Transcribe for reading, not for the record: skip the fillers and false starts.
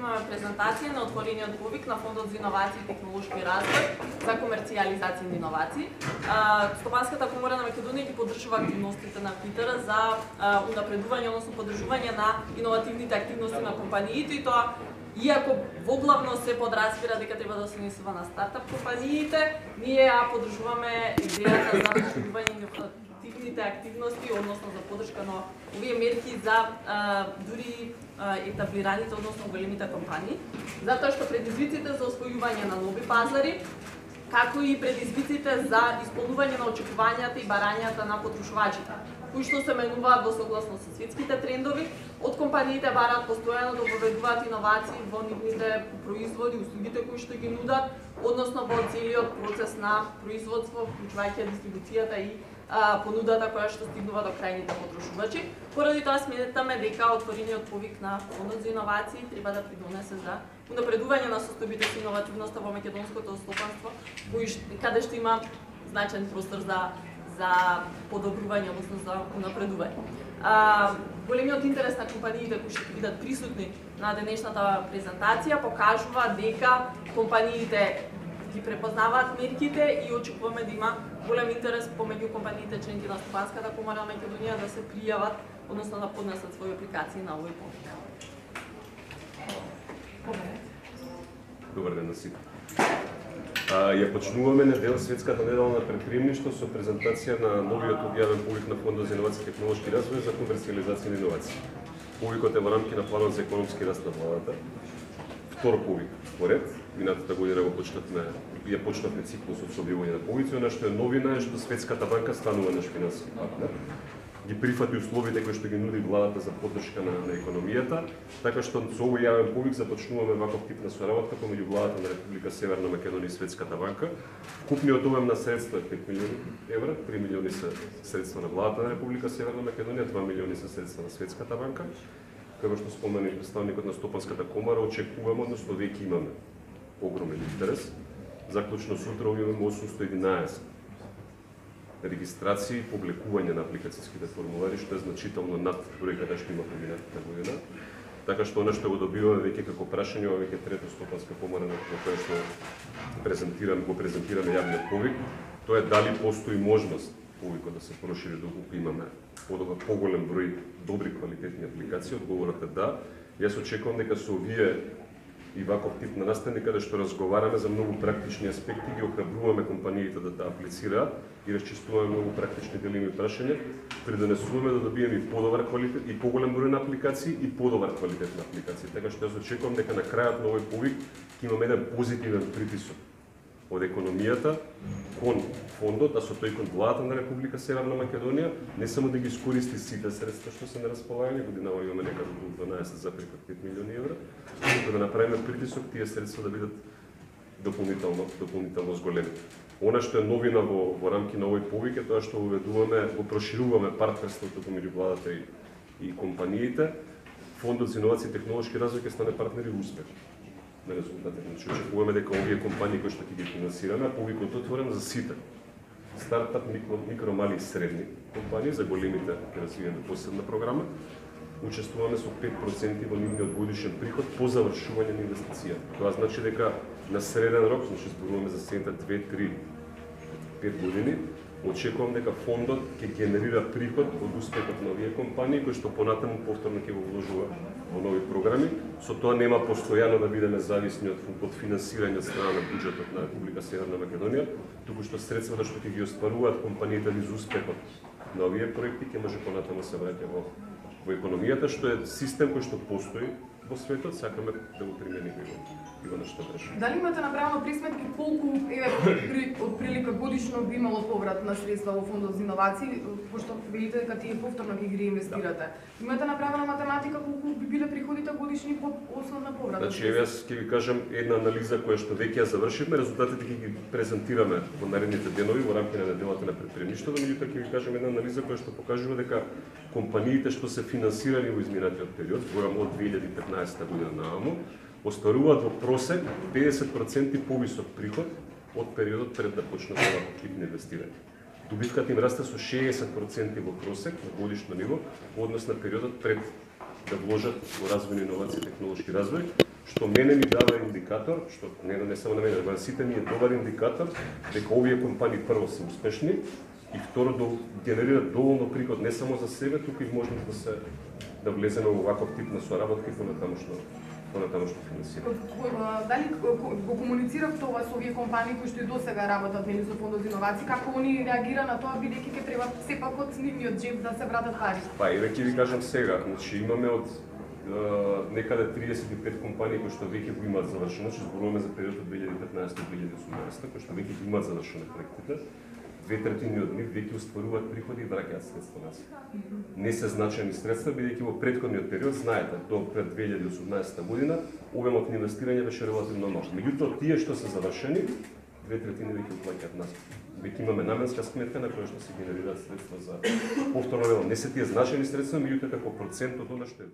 имаме презентација на отворениот повик на Фондот за иновации и технолошки развој за комерцијализација на иновации. Стопанската комора на Македонија ги поддржува активностите на ФИТР за унапредување, односно поддржување на иновативните активности на компаниите и тоа иако воглавно се подразбира дека треба да се несува на стартап компаниите, ние ја поддржуваме идејата за поддржување на иновативните активности, односно за поддршка на овие мерки за дури етаблираните, односно големите компании, затоа што предизвиците за освојување на нови пазари, како и предизвиците за исполнување на очекувањата и барањата на потрошувачите, кои што се менуваат во согласно со светските трендови, од компаниите бараат постојано да воведуваат иновации во нивните производи, услугите кои што ги нудат, односно во целиот процес на производство, вклучувајќи дистрибуцијата и понудата која што стигнува до крајните потрошувачи. Поради тоа сметаме дека отворениот повик на Фондот за иновации треба да придонесе за унапредување на состојбите со иновативноста во македонското стопанство, каде што има значаен простор за подобрување, односно за унапредување. Големиот интерес на компаниите кои што ќе бидат присутни на денешната презентација покажува дека компаниите ги препознаваат мерките и очекуваме да има голем интерес помеѓу компаниите членки на Стопанската комора на Македонија да се пријават, односно да поднесат своји апликации на овој повик. Добар ден на сите. Ја почнуваме недел Светската недела на предприемништво со презентација на новиот објавен повик на Фондот за иновации и технолошки развој за комерцијализација на иновации. Повикот е во рамки на планот за економски раст на владата. Втор повик поред. Минатата година ја почнавме циклусот со објавување на повици, она што е новина е што Светската банка станува наш финансиски партнер. Ги прифати условите кои што ги нуди владата за поддршка на економијата, така што со овој јавен повик започнуваме ваков тип на соработка помеѓу владата на Република Северна Македонија и Светската банка. Вкупниот обем на средства е 5 милиони евра, 3 милиони се средства на владата на Република Северна Македонија, 2 милиони се средства на Светската банка. Како што спомена и представникот на Стопанската комора, очекуваме, односно веќе имаме огромен интерес. Заклучно сутра имаме 811 регистрации и публикување на апликацијските формулари, што е значително над бројката што има минатата година. Така што она што го добиваме веќе како прашање, ова веќе трето Стопанска комора на која што го презентираме јавниот повик, тоа е дали постои можност повикот да се прошири доколку имаме поголем број добри квалитетни апликации. Одговорот е да. Јас очекувам дека со овие и ваков тип на настани каде што разговараме за многу практични аспекти, ги охрабруваме компаниите да апли-цираат и расчистуваме многу практични делими прашања, придонесуваме да добиеме и подобар квалитет и поголем број на апликации и подобар квалитет на апликации. Така што јас очекувам дека на крајот на овој повик ќе имаме еден позитивен притисок од економијата кон фондот, а со тој кон владата на Република Северна Македонија, не само да ги искористи сите средства што се на располагање, годинава имаме некаде до 12,5 милиони евра, туку да направиме притисок тие средства да бидат дополнително зголемени. Она што е новина во рамки на овој повик е тоа што го прошируваме партнерството помеѓу владата и компаниите. Фондот за иновации и технолошки развој ќе стане партнер и успех на резултатите. Значи, очекуваме дека овие компании кои што ќе ги финансираме, а повикот отворен за сите. Стартап, микро, мали и средни компании, за големите ќе развиеме посебна програма. Учествуваме со 5% во нивниот годишен приход по завршување на инвестиција. Тоа значи дека на среден рок, значи зборуваме за следните 2, 3, 5 години, очекувам дека фондот ќе генерира приход од успехот на овие компании кои што понатаму повторно ќе го вложува во нови програми. Со тоа нема постојано да бидеме зависни од финансирање од страна на буџетот на Република Северна Македонија, туку што средствата што ќе ги остваруваат компаниите низ успехот на овие проекти ќе може понатаму се враќа во економијата, што е систем кој што постои во светот, сакаме да го примениме и во нашата држава. Дали имате направено присметки колку од прилика годишно би имало поврат на средства во Фондот за иновации, пошто велите дека тие повторно ќе ги реинвестирате? Имате направена математика колку би биле приходите годишни по основна поврата? Значи, јас ќе ви кажам една анализа која што веќе ја завршивме, резултатите ќе ги презентираме во наредните денови во рамки на неделата на предприемништвото, меѓутоа ќе ви кажам една анализа која што покажува дека компаниите што се финансирани во изминатиот период, зборам од 2015 година нааму, остваруваат во просек 50% повисок приход од периодот пред да почнат оваков тип на инвестирање. Добивката им расте со 60% во просек на годишно ниво во однос на периодот пред да вложат во развој на иновации и технолошки развој, што мене ми дава индикатор, што не само на мене, но на сите ни е добар индикатор дека овие компании прво се успешни и второ генерираат доволно приход не само за себе, туку и можност да влеземе во ваков тип на соработка и понатамошно финансирање. Дали го комунициравте ова со овие компании кои што и досега работат нели со фондот за иновации, како они реагира на тоа бидејќи ќе треба сепак од нивниот джеб да се вратат пари? Па и ќе ви кажам сега, значи имаме од некаде 35 компании кои што веќе го имаат завршено, че зборуваме за периодот 2015-2018, кои што веќе ги имаат завршено проектите. 2/3 од нив веќе устваруваат приходи и враќаат средства назад. Не се значајни средства, бидејќи во претходниот период, знаете, до пред 2018 година, обемот на инвестирање беше релативно мал. Меѓутоа, тие што се завршени, 2/3 веќе уплаќаат назад. Веќе имаме наменска сметка на која што се генерираат средства за повторно велам. Не се тие значајни средства, меѓутоа како процент од она што е